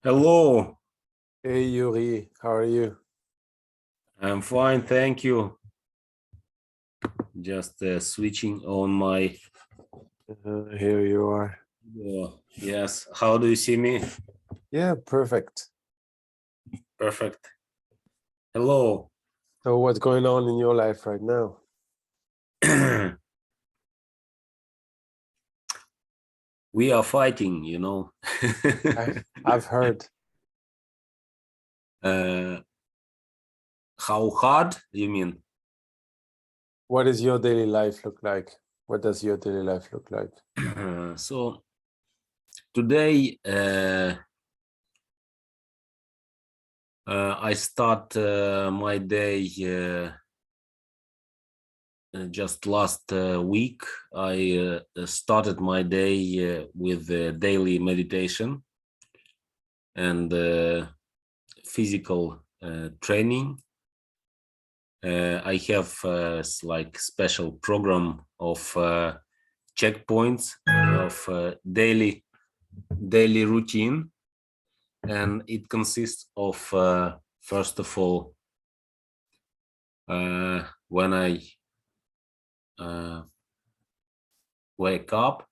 Hello, Hey Yuri, how are you? I'm fine, thank you. Just switching on my. Here you are. Yes, how do you see me? Yeah, perfect. Perfect. Hello. So what's going on in your life right now? We are fighting, I've heard. How hard, you mean? What does your daily life look like? What does your daily life look like? So today I start my day just last week. I started my day with daily meditation and physical training. I have like special program of checkpoints of daily routine, and it consists of first of all when I wake up,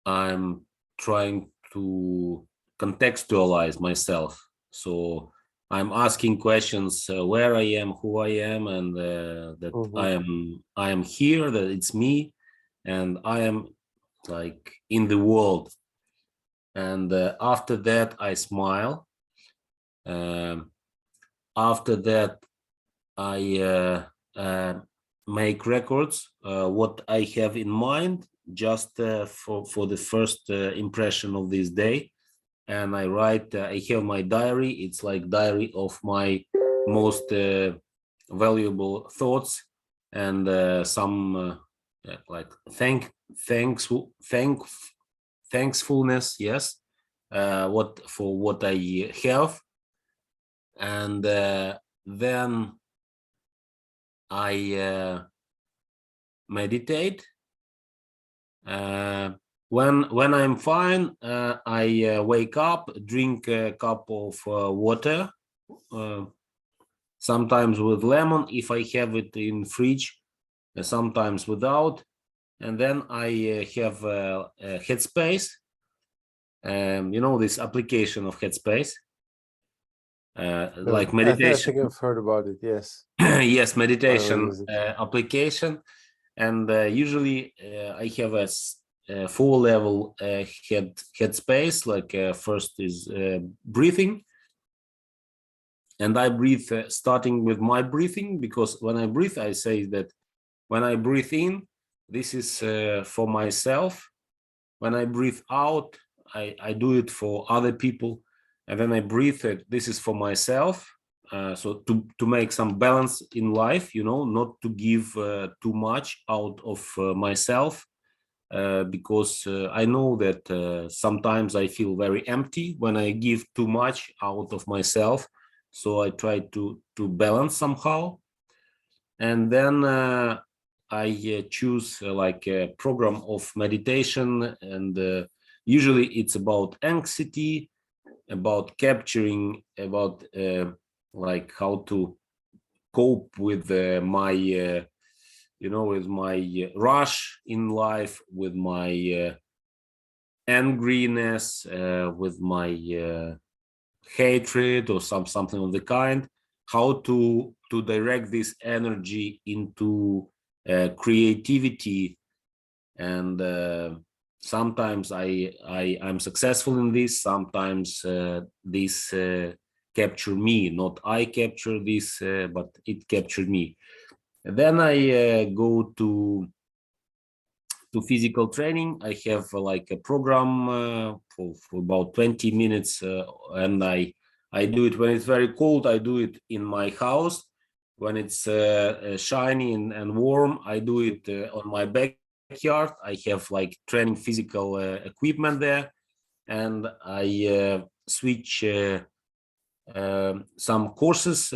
I'm trying to contextualize myself. So I'm asking questions: where I am, who I am, and that I am here. That it's me, and I am like in the world. And after that, I smile. Um, After that, I make records what I have in mind just for the first impression of this day, and I write. I have my diary. It's like diary of my most valuable thoughts and some like thankfulness. Yes, what I have, and then I meditate. When I'm fine, I wake up, drink a cup of water, uh, sometimes with lemon if I have it in fridge, sometimes without, and then I have Headspace. This application of Headspace, like I meditation. think I've heard about it. Yes. Yes, I don't meditation use it. application, and usually I have a full level headspace. Like first is breathing, and I breathe starting with my breathing, because when I breathe, I say that when I breathe in, this is for myself. When I breathe out, I do it for other people, and then I breathe it. This is for myself. So to make some balance in life, not to give too much out of myself, because I know that sometimes I feel very empty when I give too much out of myself. So I try to balance somehow, and then I choose like a program of meditation, and usually it's about anxiety, about capturing, about like how to cope with my with my rush in life, with my angriness, with my hatred, or something of the kind, how to direct this energy into creativity. And sometimes I'm successful in this, sometimes this capture me, not I capture this, but it captured me. And then I go to physical training. I have like a program for about 20 minutes, and I do it when it's very cold. I do it in my house. When it's shiny and warm, I do it on my backyard. I have like training physical equipment there, and I switch some courses,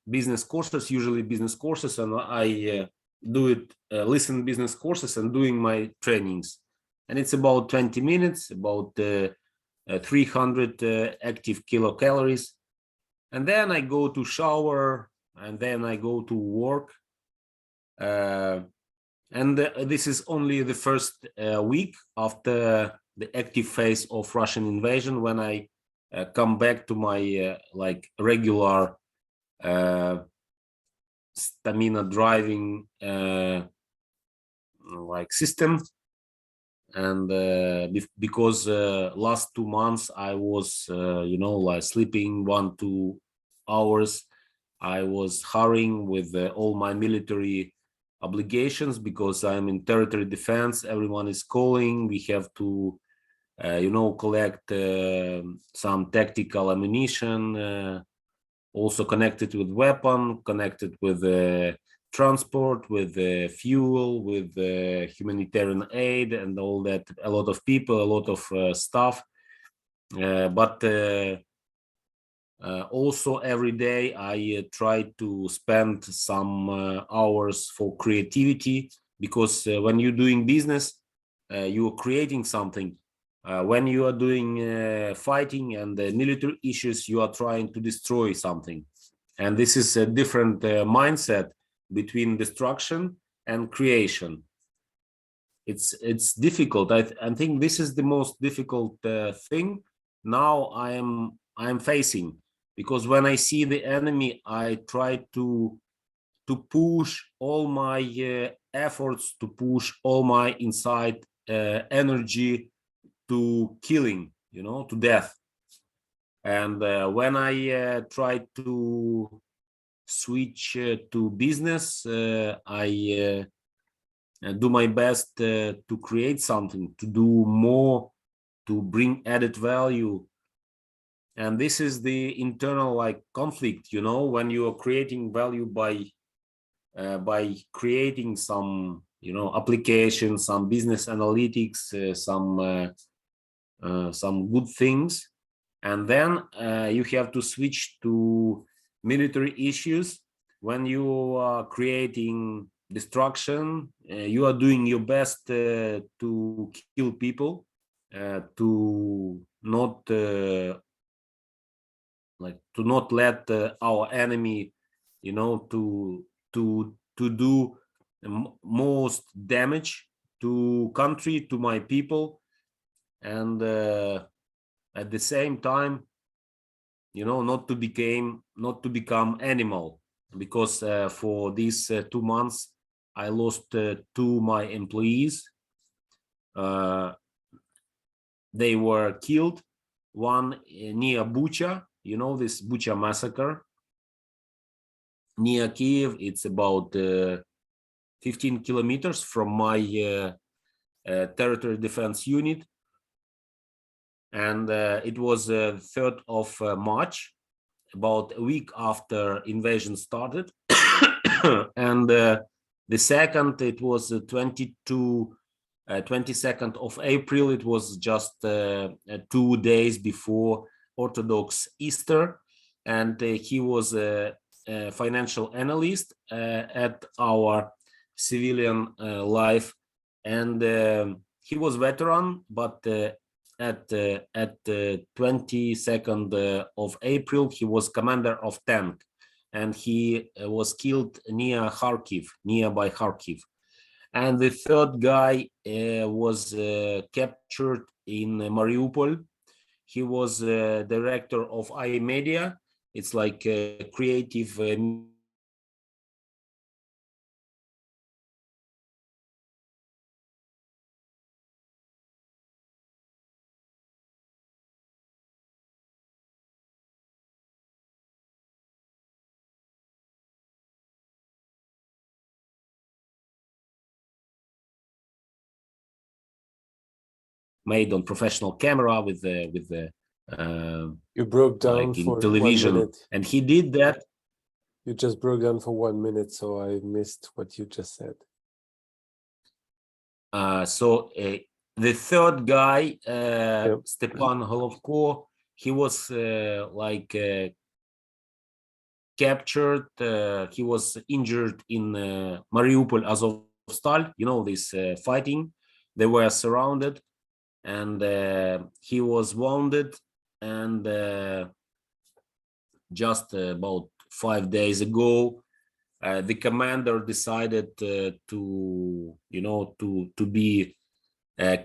business courses, usually business courses, and I do it, listen business courses and doing my trainings. And it's about 20 minutes, about 300 active kilocalories. And then I go to shower, and then I go to work. And this is only the first week after the active phase of Russian invasion, when I come back to my like regular stamina driving like system. And because last 2 months I was like sleeping 1-2 hours. I was hurrying with all my military obligations because I'm in territory defense. Everyone is calling. We have to collect some tactical ammunition, also connected with weapon, connected with transport, with fuel, with humanitarian aid, and all that. A lot of people, a lot of stuff. But also every day I try to spend some hours for creativity, because when you're doing business, you're creating something. When you are doing fighting and military issues, you are trying to destroy something. And this is a different mindset between destruction and creation. It's difficult. I think this is the most difficult thing now I'm facing, because when I see the enemy, I try to push all my efforts, to push all my inside energy to killing, to death. And when I try to switch to business, I do my best to create something, to do more, to bring added value. And this is the internal like conflict, when you are creating value by creating some application, some business analytics, some good things. And then you have to switch to military issues. When you are creating destruction, you are doing your best to kill people, to not let our enemy to do most damage to country, to my people. And at the same time, not to become animal, because for these 2 months I lost 2 my employees. They were killed. One near Bucha, this Bucha massacre near Kiev. It's about 15 kilometers from my territory defense unit. And it was 3rd of March, about a week after invasion started. And the second, it was 22nd of April. It was just 2 days before Orthodox Easter. And he was a financial analyst at our civilian life. And he was veteran, but at 22nd of April, he was commander of tank, and he was killed nearby Kharkiv. And the third guy was captured in Mariupol. He was director of iMedia. It's like a creative made on professional camera with the You broke down like in for 1 television, minute. and he did that. You just broke down for 1 minute, so I missed what you just said. So the third guy, Stepan Golovko, he was captured. He was injured in Mariupol, Azovstal. This fighting. They were surrounded, and he was wounded, and just about 5 days ago, the commander decided to be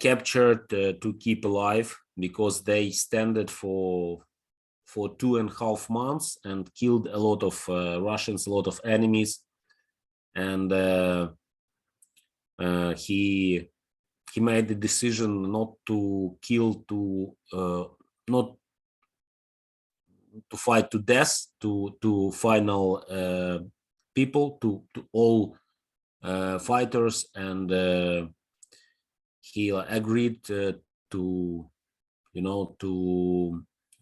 captured to keep alive, because they stand for 2.5 months and killed a lot of Russians, a lot of enemies, and he made the decision not to kill, not to fight to death, to final people, to all fighters, and he agreed to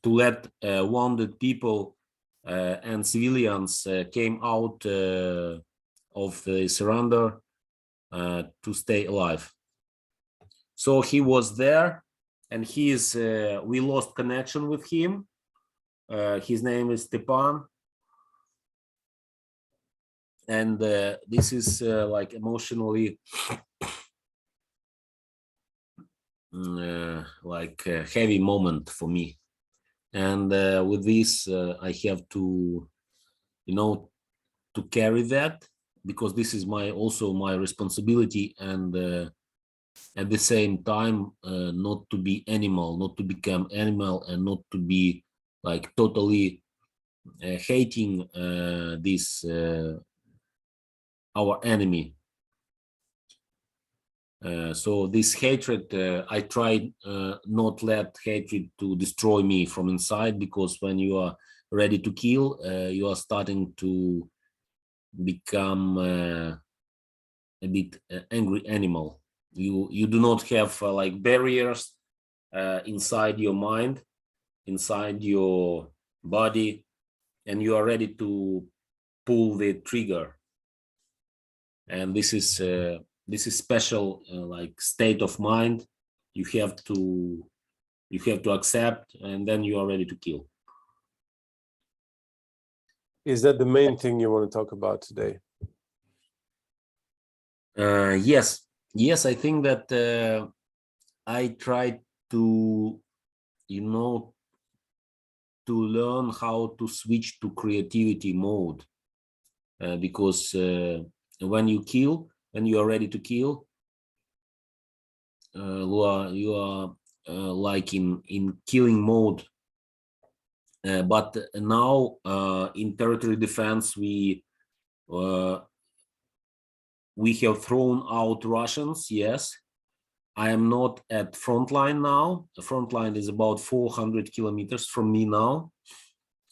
let wounded people and civilians came out of the surrender to stay alive. So he was there, and we lost connection with him. His name is Stepan, and this is like emotionally like a heavy moment for me. And with this, I have to, to carry that, because this is also my responsibility, and at the same time, not to be animal, not to become animal, and not to be like totally hating this our enemy. So this hatred, I try not let hatred to destroy me from inside, because when you are ready to kill, you are starting to become a bit angry animal. You do not have like barriers inside your mind, inside your body, and you are ready to pull the trigger. And this is special like state of mind you have to accept, and then you are ready to kill. Is that the main thing you want to talk about today? Yes, I think that I tried to to learn how to switch to creativity mode, because when you are ready to kill, you are like in killing mode. But now in territory defense, we have thrown out Russians. Yes, I am not at frontline now. The frontline is about 400 kilometers from me now,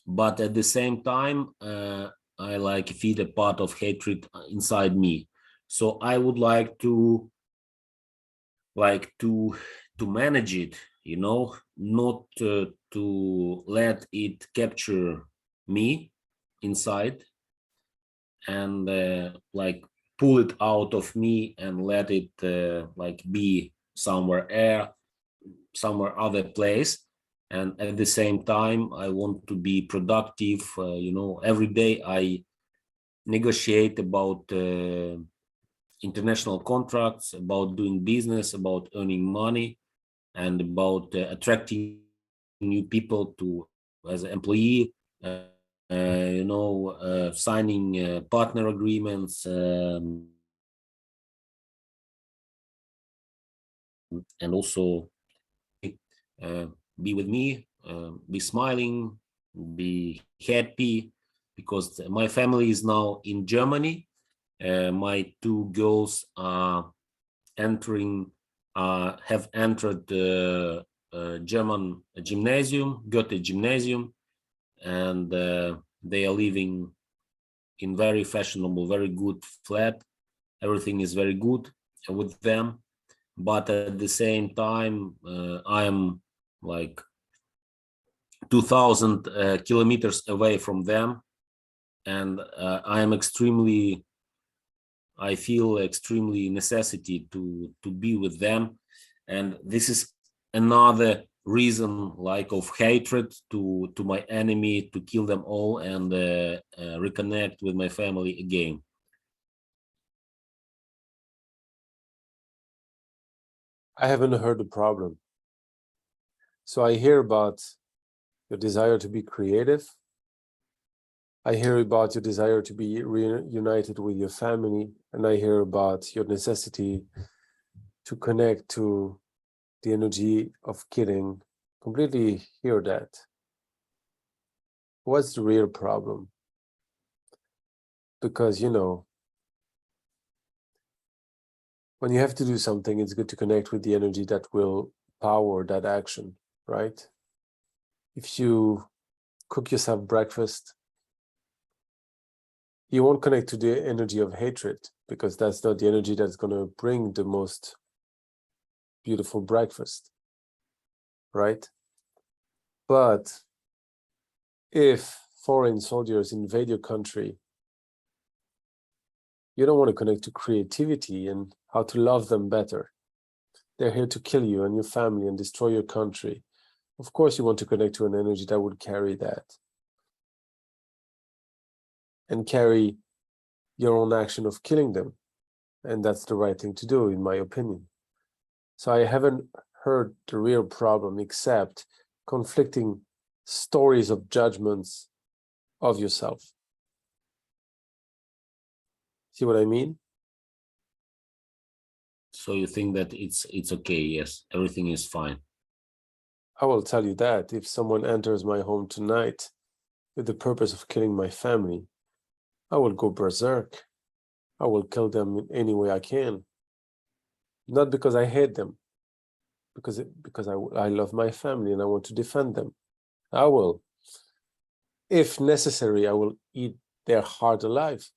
but at the same time, I like feed a part of hatred inside me. So I would like to manage it, not to let it capture me inside, and like pull it out of me and let it like be somewhere other place. And at the same time, I want to be productive. Every day I negotiate about international contracts, about doing business, about earning money, and about attracting new people to as an employee, signing partner agreements, and also be with me, be smiling, be happy, because my family is now in Germany. My two girls are have entered the German gymnasium, Goethe Gymnasium, and they are living in very fashionable, very good flat. Everything is very good with them, but at the same time, I am like 2,000 kilometers away from them, and I feel extremely necessity to be with them, and this is another reason like of hatred to my enemy, to kill them all and reconnect with my family again. I haven't heard the problem. So I hear about your desire to be creative. I hear about your desire to be reunited with your family, and I hear about your necessity to connect to the energy of killing. Completely hear that. What's the real problem? Because, you know, when you have to do something, it's good to connect with the energy that will power that action, right? If you cook yourself breakfast, you won't connect to the energy of hatred, because that's not the energy that's going to bring the most beautiful breakfast, right? But if foreign soldiers invade your country, you don't want to connect to creativity and how to love them better. They're here to kill you and your family and destroy your country. Of course, you want to connect to an energy that would carry that and carry your own action of killing them. And that's the right thing to do, in my opinion. So I haven't heard the real problem except conflicting stories of judgments of yourself. See what I mean? So you think that it's okay? Yes, everything is fine. I will tell you that if someone enters my home tonight with the purpose of killing my family, I will go berserk. I will kill them in any way I can. Not because I hate them, because I love my family and I want to defend them. I will. If necessary, I will eat their heart alive.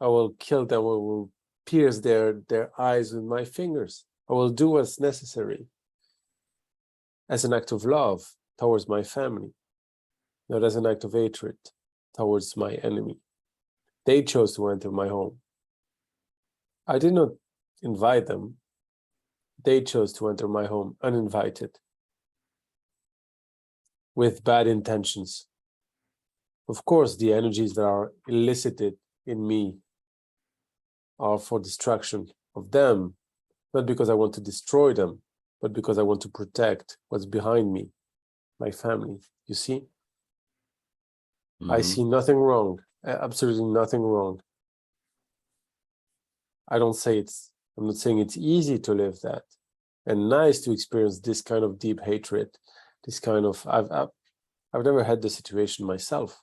I will kill them. I will pierce their eyes with my fingers. I will do what's necessary as an act of love towards my family, not as an act of hatred towards my enemy. They chose to enter my home. I did not invite them. They chose to enter my home uninvited, with bad intentions. Of course, the energies that are elicited in me are for destruction of them, not because I want to destroy them, but because I want to protect what's behind me, my family. You see? I see nothing wrong, absolutely nothing wrong. I'm not saying it's easy to live that and nice to experience this kind of deep hatred, this kind of, I've never had the situation myself,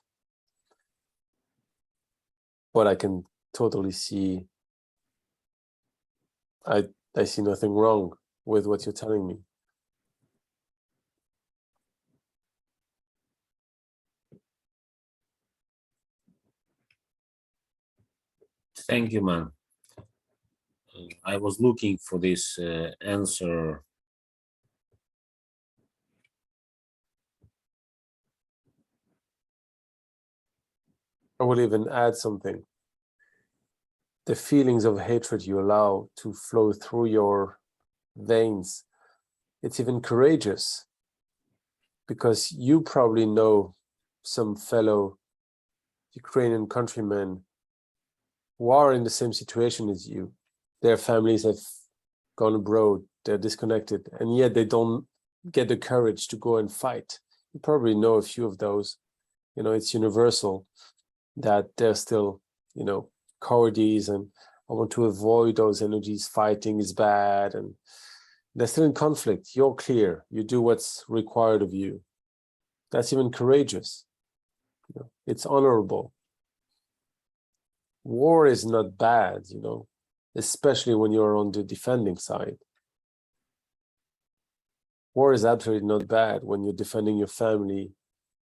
but I can totally see, I see nothing wrong with what you're telling me. Thank you, man. I was looking for this answer. I will even add something. The feelings of hatred you allow to flow through your veins, it's even courageous, because you probably know some fellow Ukrainian countrymen who are in the same situation as you. Their families have gone abroad, they're disconnected, and yet they don't get the courage to go and fight. You probably know a few of those. You know, it's universal that they're still, you know, cowardies, and I want to avoid those energies. Fighting is bad, and they're still in conflict. You're clear. You do what's required of you. That's even courageous. You know, it's honorable. War is not bad, you know, especially when you're on the defending side. War is absolutely not bad when you're defending your family,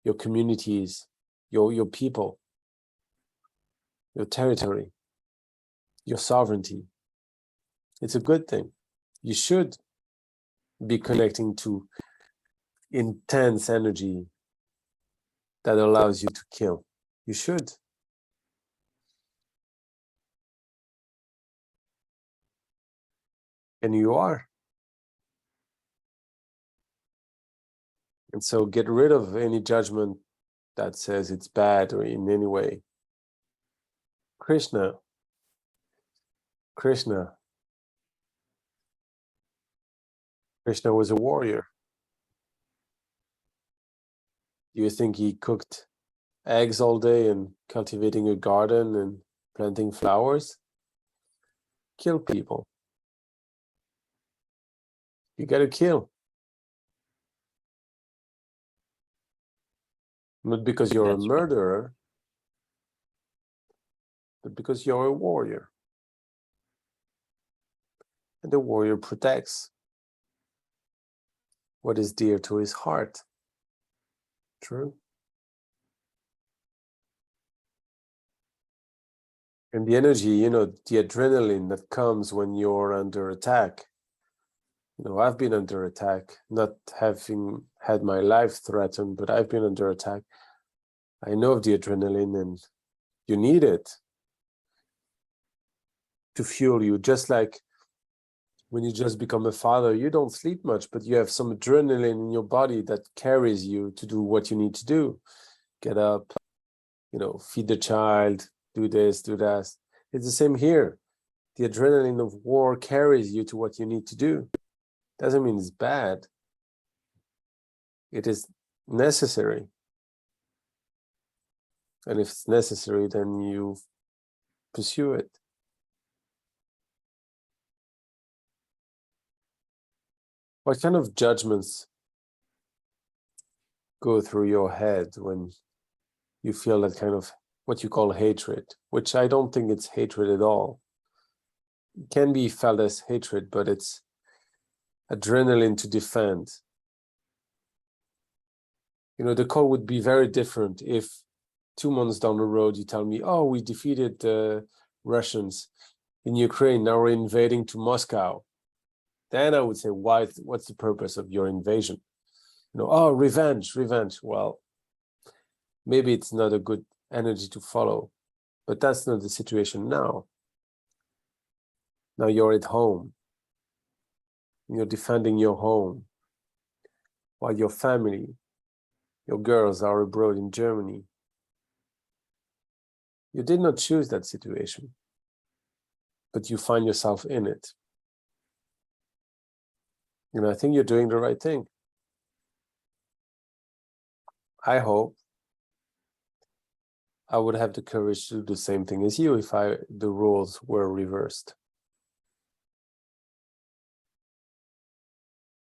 your communities, your people, your territory, your sovereignty. It's a good thing. You should be connecting to intense energy that allows you to kill. You should. And you are. And so get rid of any judgment that says it's bad or in any way. Krishna, Krishna was a warrior. Do you think he cooked eggs all day and cultivating a garden and planting flowers? Kill people. You gotta kill. Not because you're a murderer, but because you're a warrior. And the warrior protects what is dear to his heart. True? And the energy, the adrenaline that comes when you're under attack. I've been under attack, not having had my life threatened, but I've been under attack. I know of the adrenaline, and you need it to fuel you. Just like when you just become a father, you don't sleep much, but you have some adrenaline in your body that carries you to do what you need to do. Get up, feed the child, do this, do that. It's the same here. The adrenaline of war carries you to what you need to do. Doesn't mean it's bad. It is necessary. And if it's necessary, then you pursue it. What kind of judgments go through your head when you feel that kind of what you call hatred, which I don't think it's hatred at all. It can be felt as hatred, but it's adrenaline to defend. The call would be very different if 2 months down the road you tell me, oh, we defeated the Russians in Ukraine, now we're invading to Moscow. Then I would say, what's the purpose of your invasion? Oh, revenge. Well, maybe it's not a good energy to follow, but that's not the situation now. Now you're at home. You're defending your home while your family, your girls are abroad in Germany. You did not choose that situation, but you find yourself in it. I think you're doing the right thing. I hope I would have the courage to do the same thing as you if the roles were reversed.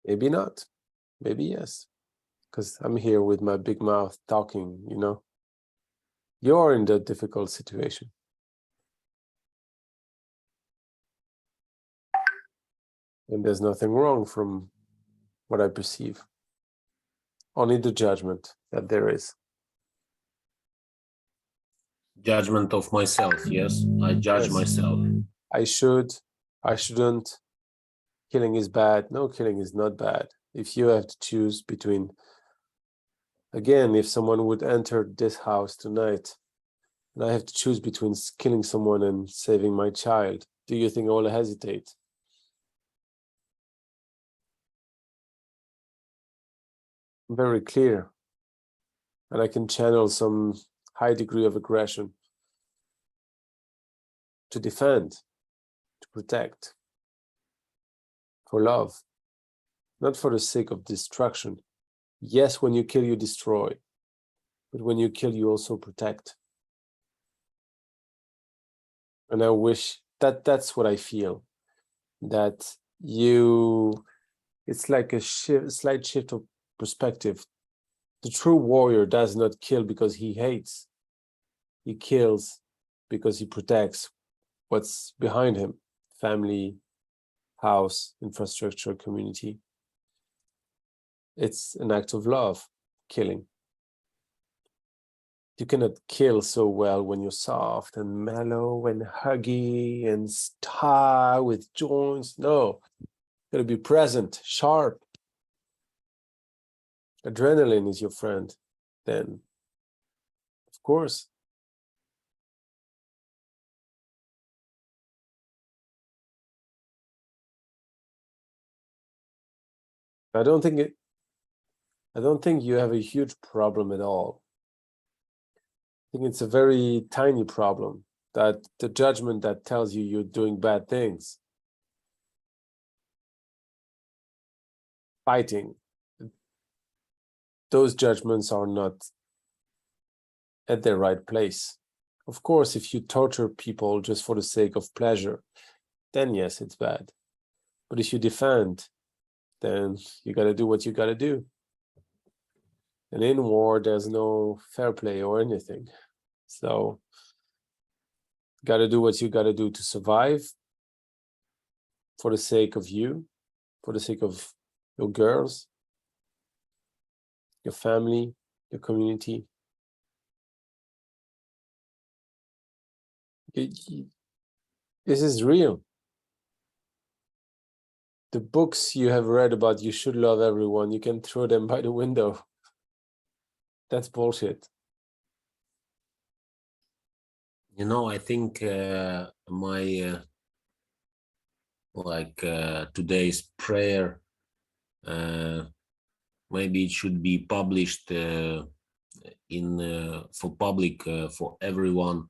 Maybe not. Maybe yes. Because I'm here with my big mouth talking, You're in that difficult situation. And there's nothing wrong from what I perceive. Only the judgment that there is. Judgment of myself, yes. I judge myself. I shouldn't. Killing is bad. No, killing is not bad. If you have to choose between, again, if someone would enter this house tonight, and I have to choose between killing someone and saving my child, do you think I will hesitate? I'm very clear. And I can channel some high degree of aggression to defend, to protect, for love, not for the sake of destruction. Yes, when you kill, you destroy. But when you kill, you also protect. And I wish that's what I feel. That it's like a slight shift of perspective. The true warrior does not kill because he hates. He kills because he protects what's behind him: family, house, infrastructure, community. It's an act of love, killing. You cannot kill so well when you're soft and mellow and huggy and tight with joints. No, you gotta be present, sharp. Adrenaline is your friend, then, of course. I don't think you have a huge problem at all. I think it's a very tiny problem, that the judgment that tells you you're doing bad things. fighting, those judgments are not at their right place. Of course, if you torture people just for the sake of pleasure, then yes, it's bad. But if you defend, then you got to do what you got to do. And in war, there's no fair play or anything. So, got to do what you got to do to survive for the sake of you, for the sake of your girls, your family, your community. This is real. The books you have read about you should love everyone, you can throw them by the window. That's bullshit. You know, I think my today's prayer, maybe it should be published in for public, for everyone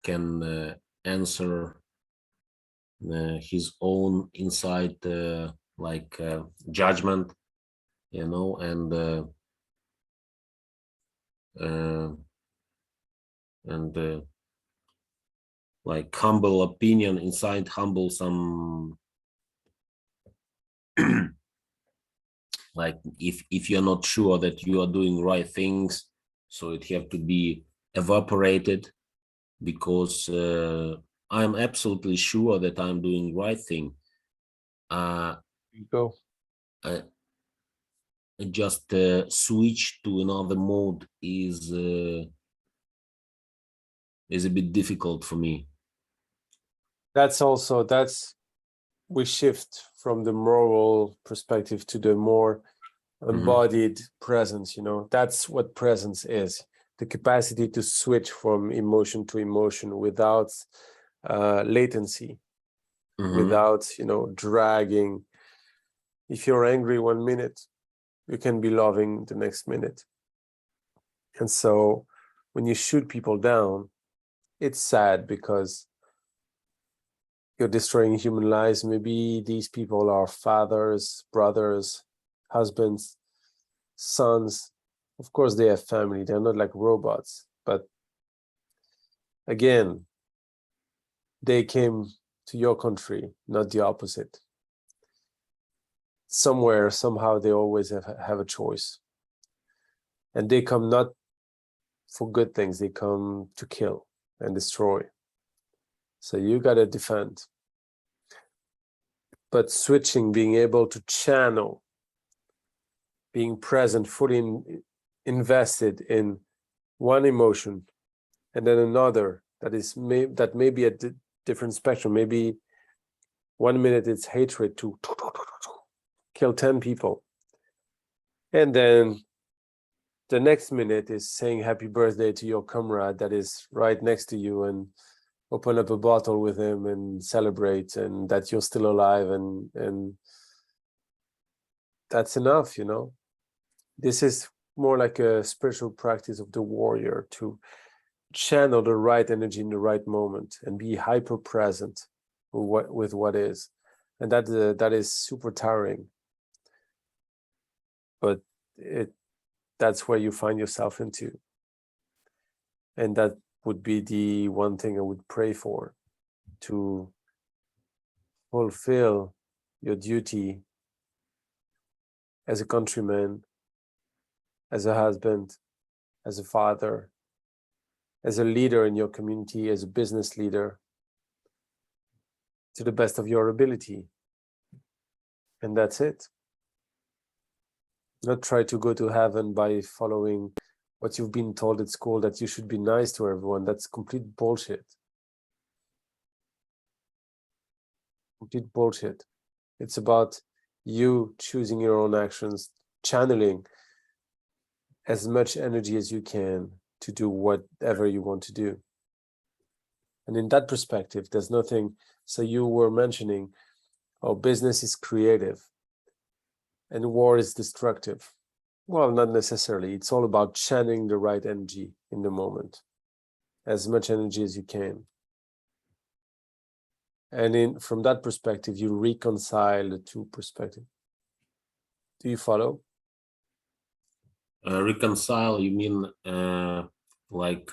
can answer his own inside, judgment, you know, and like humble opinion inside, humble some like if you're not sure that you are doing right things, so it have to be evaporated, because I'm absolutely sure that I'm doing right thing. You go. I just switch to another mode is a bit difficult for me. We shift from the moral perspective to the more embodied presence, you know. That's what presence is. The capacity to switch from emotion to emotion without latency, without, you know, dragging. If you're angry 1 minute, you can be loving the next minute. And so when you shoot people down, it's sad because you're destroying human lives. Maybe these people are fathers, brothers, husbands, sons. Of course, they have family. They're not like robots. But again, they came to your country, not the opposite. Somewhere, somehow, they always have a choice. And they come not for good things. They come to kill and destroy. So you got to defend. But switching, being able to channel, being present, fully invested in one emotion and then another that may be a different spectrum. Maybe 1 minute it's hatred to kill 10 people. And then the next minute is saying happy birthday to your comrade that is right next to you, and open up a bottle with him and celebrate, and that you're still alive, and that's enough, you know. This is more like a spiritual practice of the warrior, to channel the right energy in the right moment and be hyper present with what is, and that is super tiring, but that's where you find yourself into, and that would be the one thing I would pray for, to fulfill your duty as a countryman, as a husband, as a father, as a leader in your community, as a business leader, to the best of your ability. And that's it. Not try to go to heaven by following what you've been told at school, that you should be nice to everyone. That's complete bullshit. Complete bullshit. It's about you choosing your own actions, channeling as much energy as you can to do whatever you want to do. And in that perspective, there's nothing. So you were mentioning, oh, business is creative and war is destructive. Well, not necessarily. It's all about channeling the right energy in the moment, as much energy as you can. And from that perspective, you reconcile the two perspectives. Do you follow? Reconcile, you mean like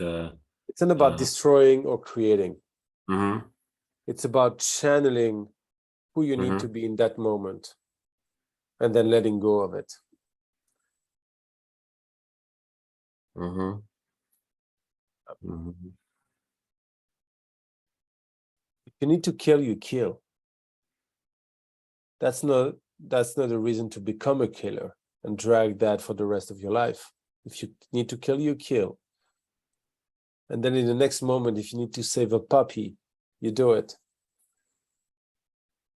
It's not about destroying or creating. mhm, It's about channeling who you need to be in that moment and then letting go of it. mhm, If you need to kill, you kill. That's not a reason to become a killer and drag that for the rest of your life. If you need to kill, you kill. And then in the next moment, if you need to save a puppy, you do it.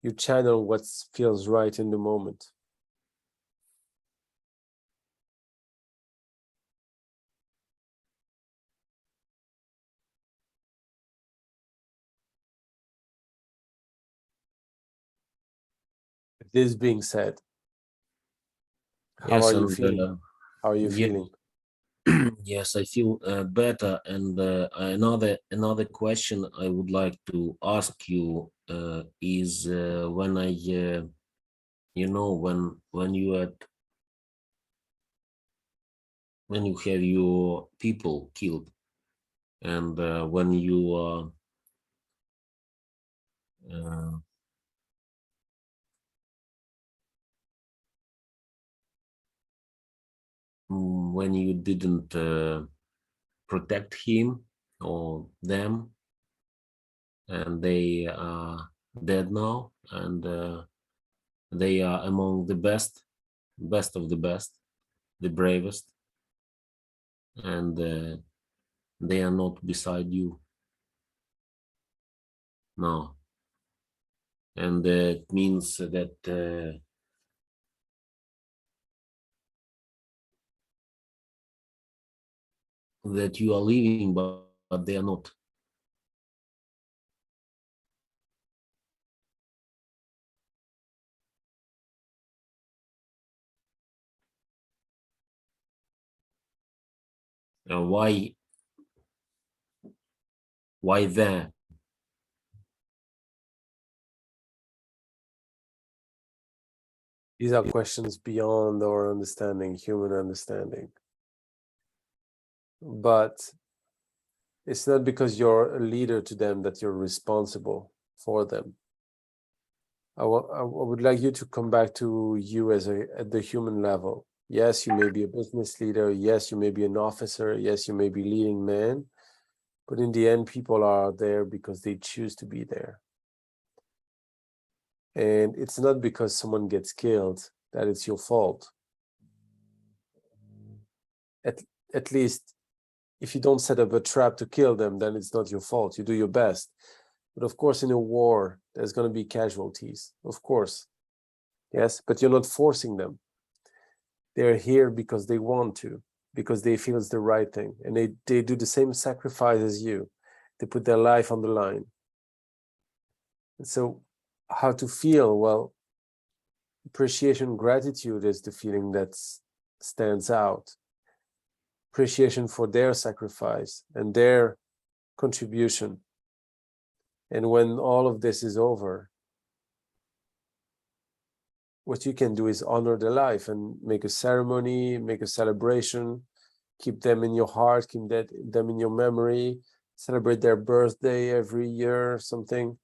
You channel what feels right in the moment. This being said, how yes, are you and feeling? How are you yeah, feeling? yes, I feel better. And another question I would like to ask you is when I you know when you have your people killed, and when you uh, when you didn't protect him or them, and they are dead now, and they are among the best of the best, the bravest, and they are not beside you now. And it means that that you are leaving, but they are not. Why there? These are questions beyond our understanding, human understanding. But it's not because you're a leader to them that you're responsible for them. I would like you to come back to you at the human level. Yes, you may be a business leader. Yes, you may be an officer. Yes, you may be leading men. But in the end, people are there because they choose to be there. And it's not because someone gets killed that it's your fault. At least if you don't set up a trap to kill them, then it's not your fault. You do your best. But of course, in a war, there's going to be casualties, of course. Yes, but you're not forcing them. They're here because they want to, because they feel it's the right thing. And they do the same sacrifice as you. They put their life on the line. And so how to feel? Well, appreciation, gratitude is the feeling that stands out. Appreciation for their sacrifice and their contribution. And when all of this is over, what you can do is honor their life and make a ceremony, make a celebration, keep them in your heart, keep them in your memory, celebrate their birthday every year, something.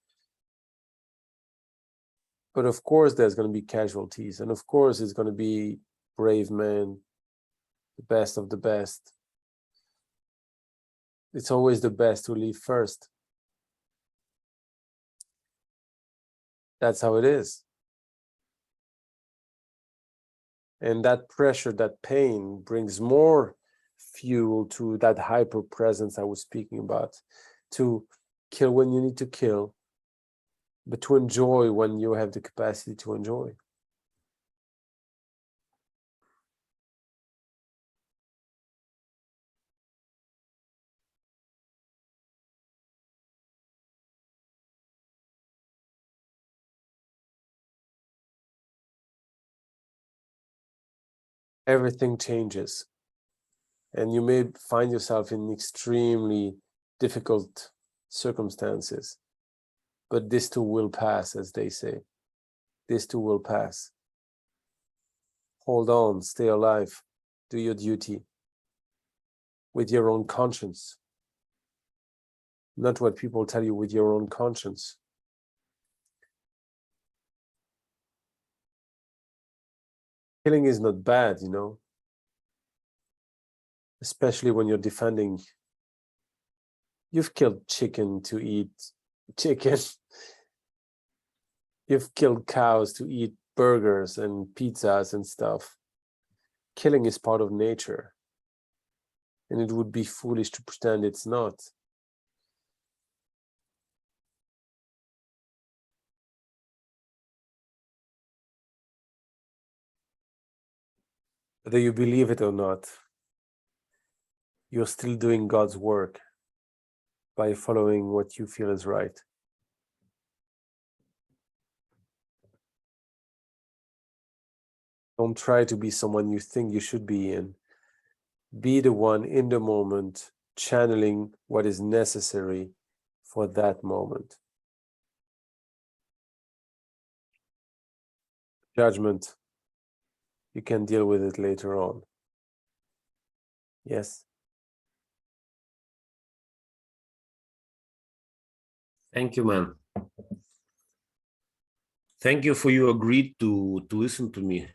But of course, there's going to be casualties. And of course, it's going to be brave men, the best of the best. It's always the best who leave first. That's how it is. And that pressure, that pain brings more fuel to that hyper presence I was speaking about, to kill when you need to kill, but to enjoy when you have the capacity to enjoy. Everything changes. And you may find yourself in extremely difficult circumstances, but this too will pass, as they say. This too will pass. hold on, stay alive, do your duty with your own conscience, not what people tell you, with your own conscience. Killing is not bad, you know, especially when you're defending. You've killed chicken to eat chicken. You've killed cows to eat burgers and pizzas and stuff. Killing is part of nature, and it would be foolish to pretend it's not. Whether you believe it or not, you're still doing God's work by following what you feel is right. Don't try to be someone you think you should be in. Be the one in the moment, channeling what is necessary for that moment. Judgment, you can deal with it later on. Yes? Thank you, man. Thank you for you agreed to listen to me,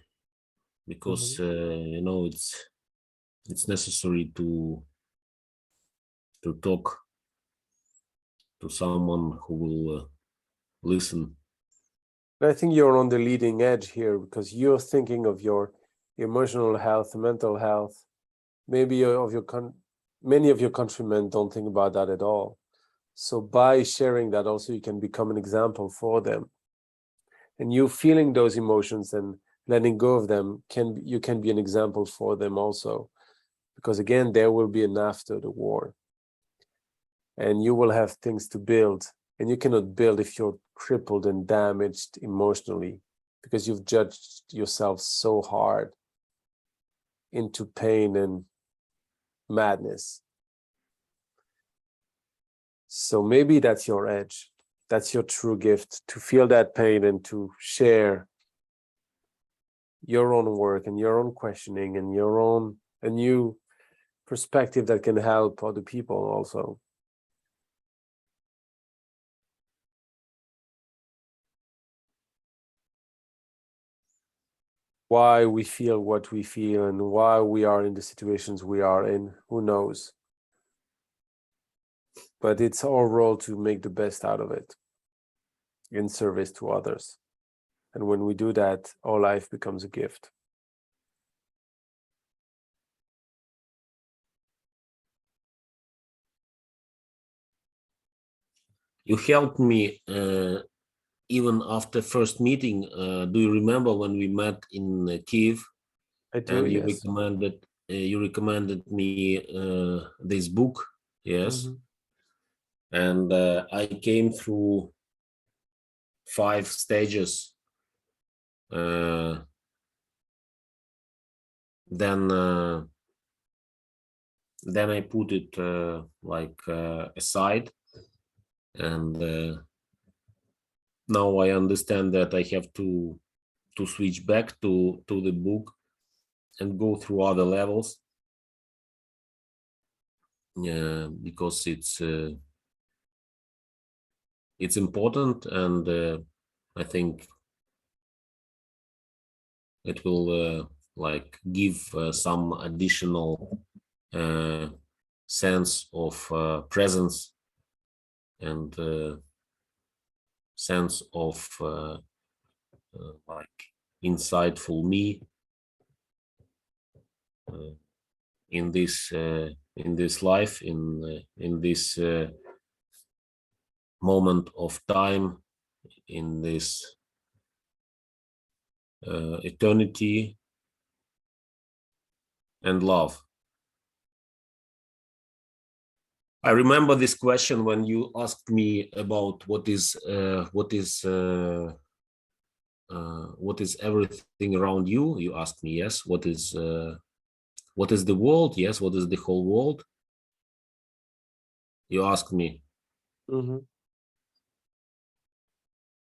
because you know, it's necessary to talk to someone who will listen. I think you're on the leading edge here, because you're thinking of your emotional health, mental health. Maybe many of your countrymen don't think about that at all. So by sharing that, also you can become an example for them. And you feeling those emotions and letting go of them, you can be an example for them also. Because again, there will be an after the war. And you will have things to build. And you cannot build if you're crippled and damaged emotionally, because you've judged yourself so hard into pain and madness. So maybe that's your edge. That's your true gift, to feel that pain and to share your own work and your own questioning and a new perspective that can help other people also. Why we feel what we feel and why we are in the situations we are in, who knows? But it's our role to make the best out of it in service to others. And when we do that, our life becomes a gift. You helped me even after first meeting. Do you remember when we met in Kiev? I do, And yes. you recommended me this book, yes. And I came through 5 stages. Then I put it aside, and now I understand that I have to switch back to the book and go through other levels, because it's important, and I think it will give some additional sense of presence and sense of insightful me in this life, in this moment of time, in this eternity and love. I remember this question when you asked me about what is everything around you. You asked me, yes, what is the world? Yes, what is the whole world? You asked me.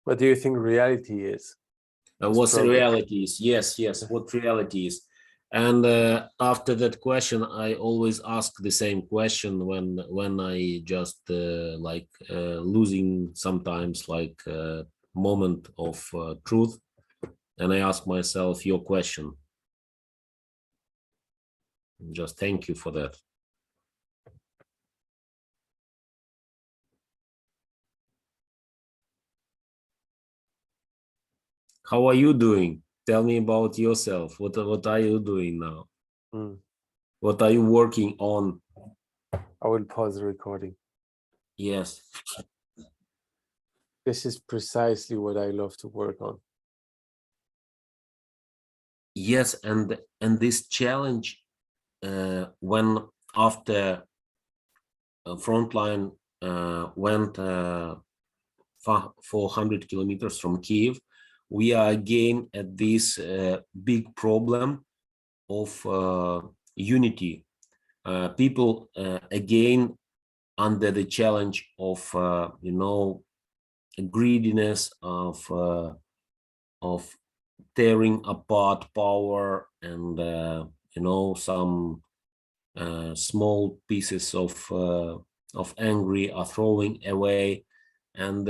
What do you think reality is? What's the Struggle. reality is? Yes, yes. What reality is? And after that question, I always ask the same question when I just losing sometimes like moment of truth, and I ask myself your question. Just thank you for that. How are you doing? Tell me about yourself. What are you doing now? What are you working on? I will pause the recording. Yes. This is precisely what I love to work on. Yes, and this challenge when after Frontline went 400 kilometers from Kiev, we are again at this big problem of unity. People again under the challenge of greediness of tearing apart power and some small pieces of angry are throwing away, and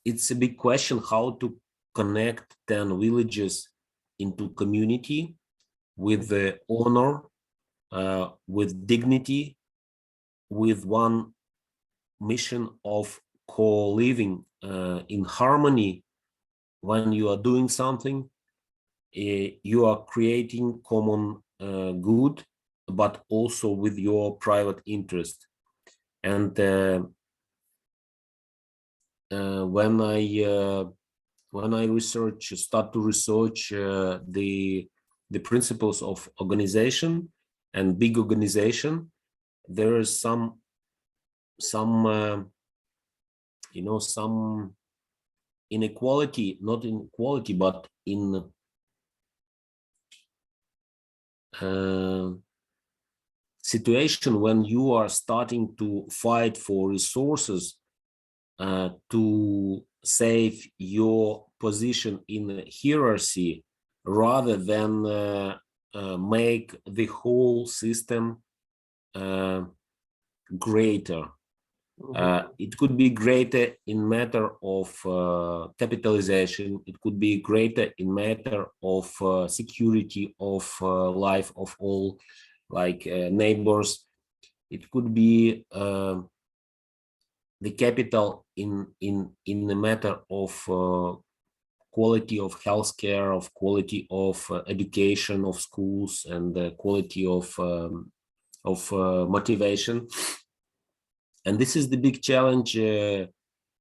it's a big question how to connect 10 villages into community with the honor, with dignity, with one mission of co-living in harmony. When you are doing something, you are creating common good, but also with your private interest. And when I start to research the principles of organization and big organization, there is some some inequality, not inequality, but in situation when you are starting to fight for resources to save your position in the hierarchy rather than make the whole system greater. It could be greater in matter of capitalization. It could be greater in matter of security of life of all, like neighbors. It could be the capital in the matter of quality of healthcare, of quality of education, of schools, and the quality of motivation. And this is the big challenge,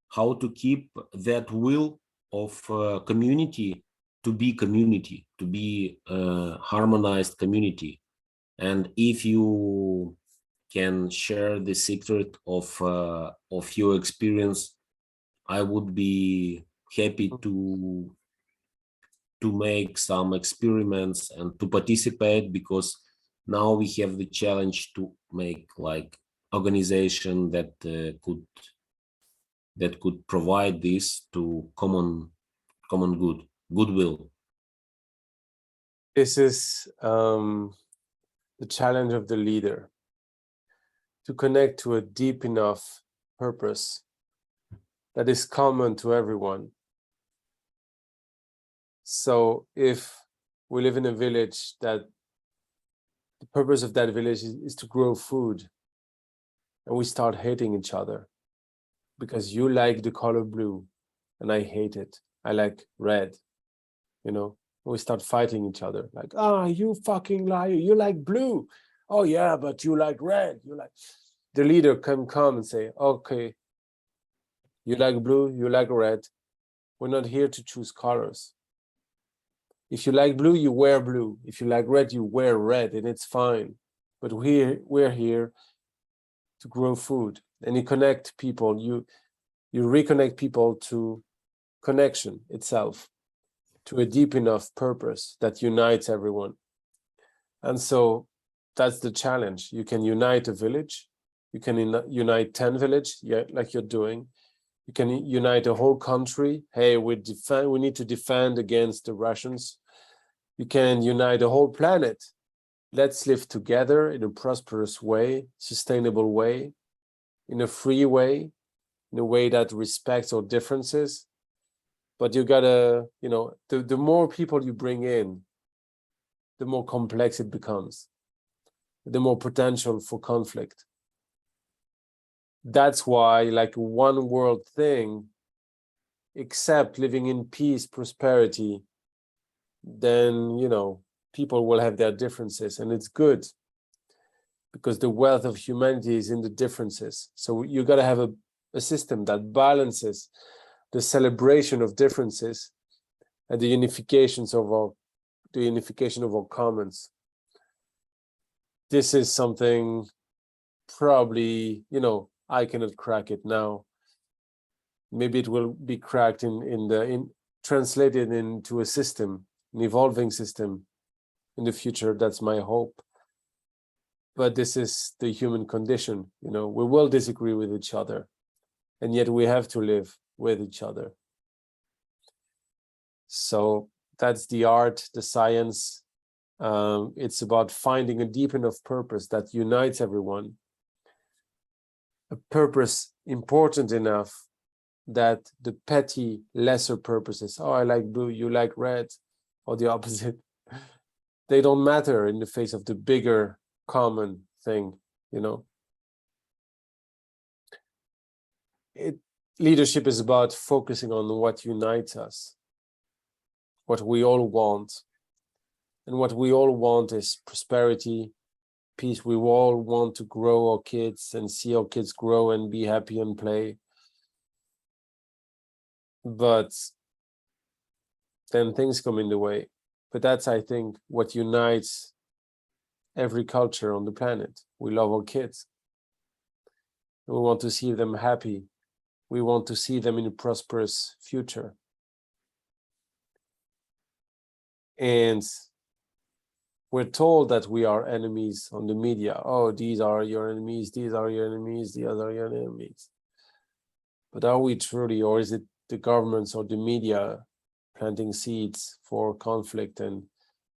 how to keep that will of community to be harmonized community. And if you can share the secret of your experience, I would be happy to make some experiments and to participate, because now we have the challenge to make like organization that could provide this to common goodwill. This is the challenge of the leader, to connect to a deep enough purpose that is common to everyone. So if we live in a village that the purpose of that village is to grow food, and we start hating each other because you like the color blue and I hate it, I like red, we start fighting each other, like, you fucking liar, you like blue. Oh yeah, but you like red. The leader can come and say, okay, you like blue, you like red. We're not here to choose colors. If you like blue, you wear blue. If you like red, you wear red, and it's fine. But we're here to grow food, and you connect people. You reconnect people to connection itself, to a deep enough purpose that unites everyone. And so that's the challenge. You can unite a village. You can unite 10 villages, like you're doing. You can unite a whole country. Hey, we need to defend against the Russians. You can unite a whole planet. Let's live together in a prosperous way, sustainable way, in a free way, in a way that respects our differences. But you gotta, the more people you bring in, the more complex it becomes, the more potential for conflict. That's why, like, one world thing, except living in peace, prosperity, then, people will have their differences, and it's good because the wealth of humanity is in the differences. So you got to have a system that balances the celebration of differences and the unification of our commons. This is something probably, I cannot crack it now. Maybe it will be cracked translated into a system, an evolving system in the future. That's my hope. But this is the human condition. We will disagree with each other, and yet we have to live with each other. So that's the art, the science. It's about finding a deep enough purpose that unites everyone. A purpose important enough that the petty, lesser purposes, oh, I like blue, you like red, or the opposite, they don't matter in the face of the bigger common thing, Leadership is about focusing on what unites us, what we all want. And what we all want is prosperity, peace. We all want to grow our kids and see our kids grow and be happy and play. But then things come in the way. But that's, I think, what unites every culture on the planet. We love our kids. We want to see them happy. We want to see them in a prosperous future. And we're told that we are enemies on the media. Oh, these are your enemies, these are your enemies, these are your enemies. But are we truly, or is it the governments or the media planting seeds for conflict and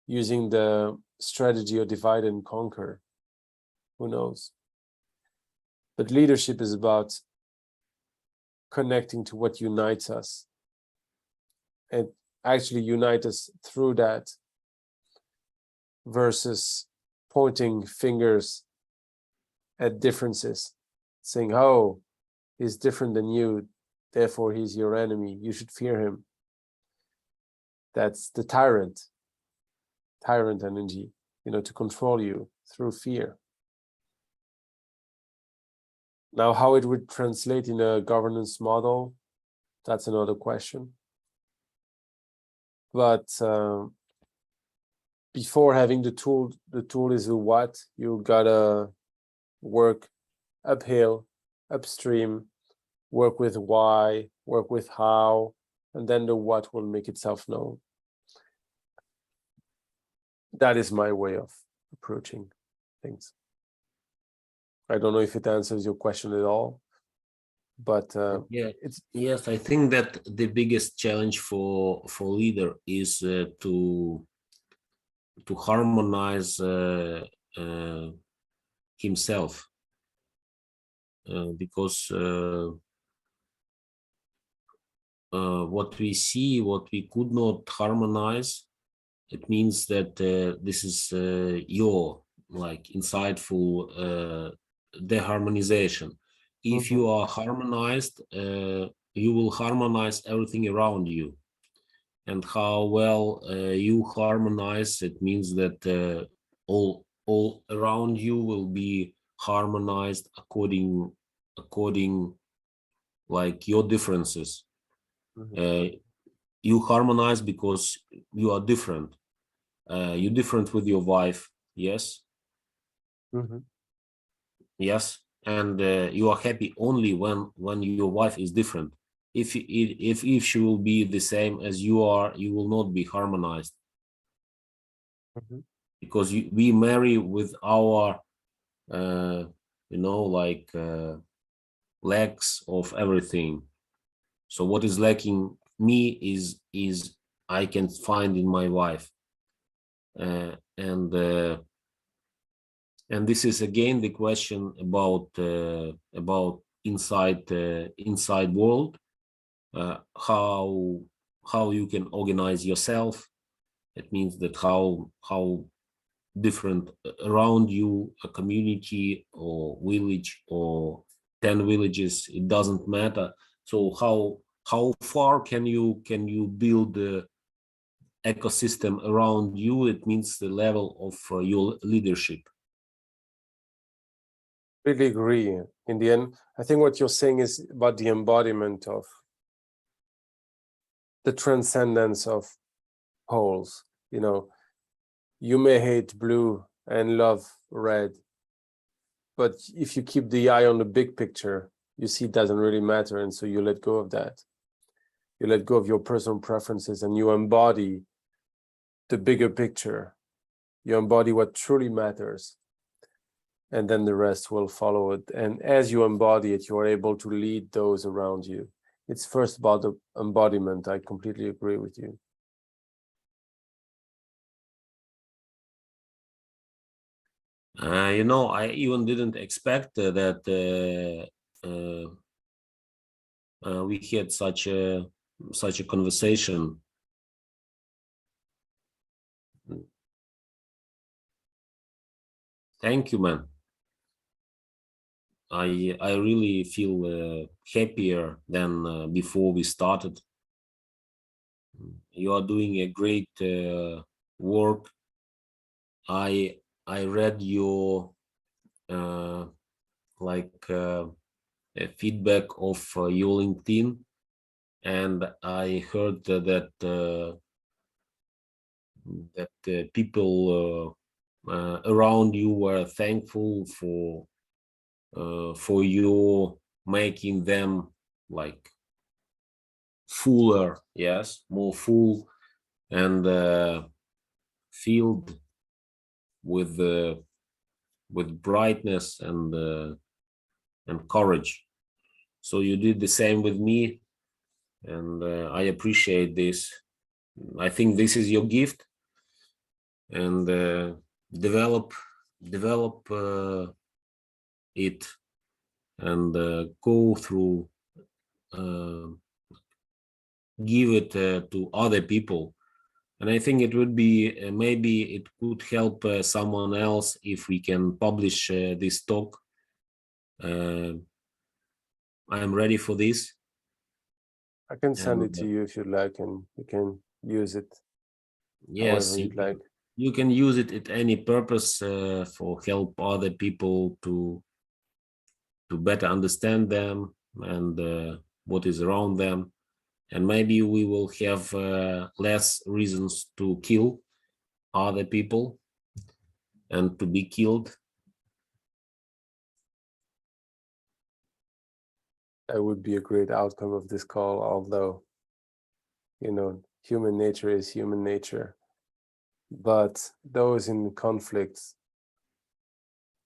using the strategy of divide and conquer? Who knows? But leadership is about connecting to what unites us and actually unite us through that, versus pointing fingers at differences, saying, oh, he's different than you, therefore he's your enemy, you should fear him. That's the tyrant energy, to control you through fear. Now, how it would translate in a governance model, that's another question. But before having the tool is a what. You gotta work uphill, upstream, work with why, work with how, and then the what will make itself known. That is my way of approaching things. I don't know if it answers your question at all, but yes, I think that the biggest challenge for leader is to harmonize himself, because what we see, what we could not harmonize, it means that this is your insightful deharmonization. If you are harmonized, you will harmonize everything around you. And how well you harmonize, it means that all around you will be harmonized according like your differences. You harmonize because you are different. You're different with your wife, yes? Yes, and you are happy only when your wife is different. If she will be the same as you are, you will not be harmonized. Because we marry with our lacks of everything. So what is lacking me is I can find in my wife, and this is again the question about inside world, how you can organize yourself. It means that how different around you, a community or village or 10 villages, it doesn't matter. So how far can you build the ecosystem around you? It means the level of your leadership. Really agree. In the end, I think what you're saying is about the embodiment of the transcendence of poles. You know, you may hate blue and love red, but if you keep the eye on the big picture, you see it doesn't really matter, and so you let go of that. You let go of your personal preferences and you embody the bigger picture. You embody what truly matters, and then the rest will follow it. And as you embody it, you're able to lead those around you. It's first about the embodiment. I completely agree with you. You know, I even didn't expect that we had such a conversation. Thank you, man. I really feel happier than before we started. You are doing a great work. I read your feedback of your LinkedIn, and I heard that people around you were thankful for you making them like fuller, yes, more full and filled with brightness and courage. So you did the same with me, and I appreciate this. I think this is your gift, and develop it, and go through, give it to other people. And I think it would be maybe it could help someone else if we can publish this talk. I'm ready for this. I can send And it to you if you'd like, and you can use it yes, however you'd like. you can use it at any purpose for help other people to better understand them and what is around them. And maybe we will have less reasons to kill other people and to be killed. That would be a great outcome of this call, although, you know, human nature is human nature. But those in conflict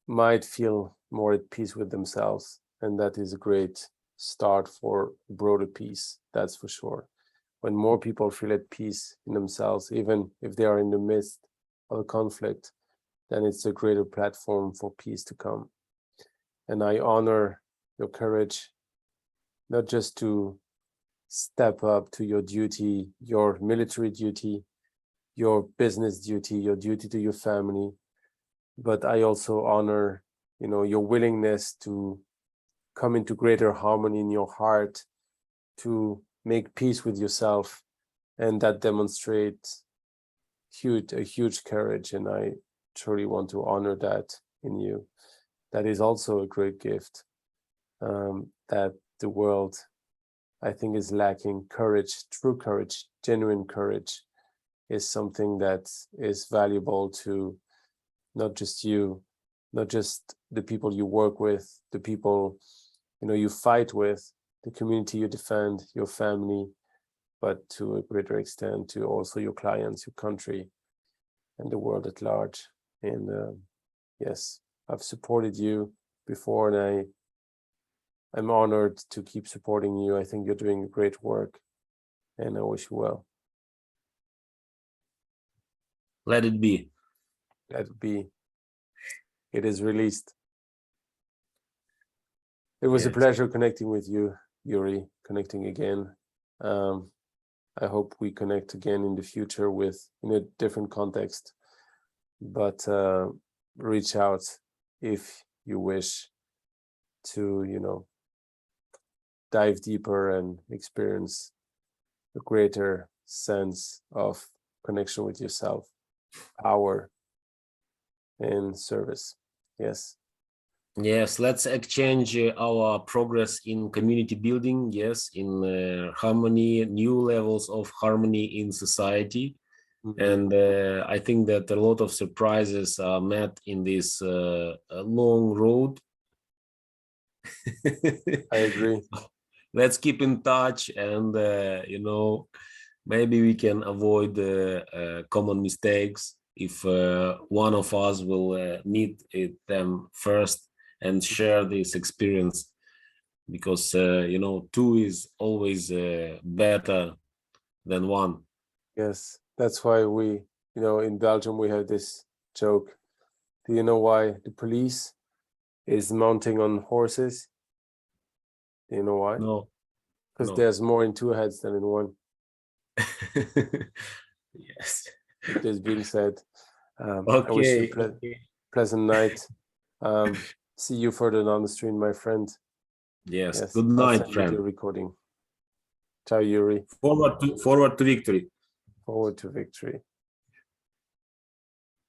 might feel more at peace with themselves, and that is a great start for broader peace, that's for sure. When more people feel at peace in themselves, even if they are in the midst of a conflict, then it's a greater platform for peace to come. And I honor your courage, not just to step up to your duty, your military duty, your business duty, your duty to your family, but I also honor, you know, your willingness to come into greater harmony in your heart, to make peace with yourself, and that demonstrates a huge courage, and I truly want to honor that in you. That is also a great gift that the world, I think, is lacking. Courage, true courage, genuine courage is something that is valuable to not just you, not just the people you work with, the people, you know, you fight with, the community you defend, your family, but to a greater extent to also your clients, your country, and the world at large. And yes, I've supported you before, and I'm honored to keep supporting you. I think you're doing great work, and I wish you well. Let it be. Let it be. It is released. It was a Yes. pleasure connecting with you, Yuri, connecting again. I hope we connect again in the future in a different context, but reach out if you wish to, dive deeper and experience a greater sense of connection with yourself, power, and service. Yes. Yes, let's exchange our progress in community building. Yes, in harmony, new levels of harmony in society. And I think that a lot of surprises are met in this long road. I agree. Let's keep in touch, and maybe we can avoid common mistakes if one of us will meet them first and share this experience, because two is always better than one. Yes, that's why in Belgium we have this joke. Do you know why the police is mounting on horses? Do you know why? No. Because No. there's more in two heads than in one. Yes. With this being said, I wish you Okay. a pleasant night. See you further down the street, my friend. Yes. Yes, Good I'll night, send you friend. the recording. Ciao, Yuri. Forward to victory. Forward to victory.